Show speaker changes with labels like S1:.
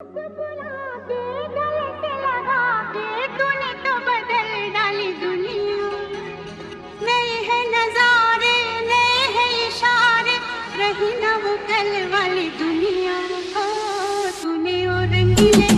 S1: बुला के गले से लगा के तूने तो बदल डाली दुनिया। नए हैं नजारे, नए हैं इशारे, रही ना वो कल वाली दुनिया। ओ तूने वो रंगीले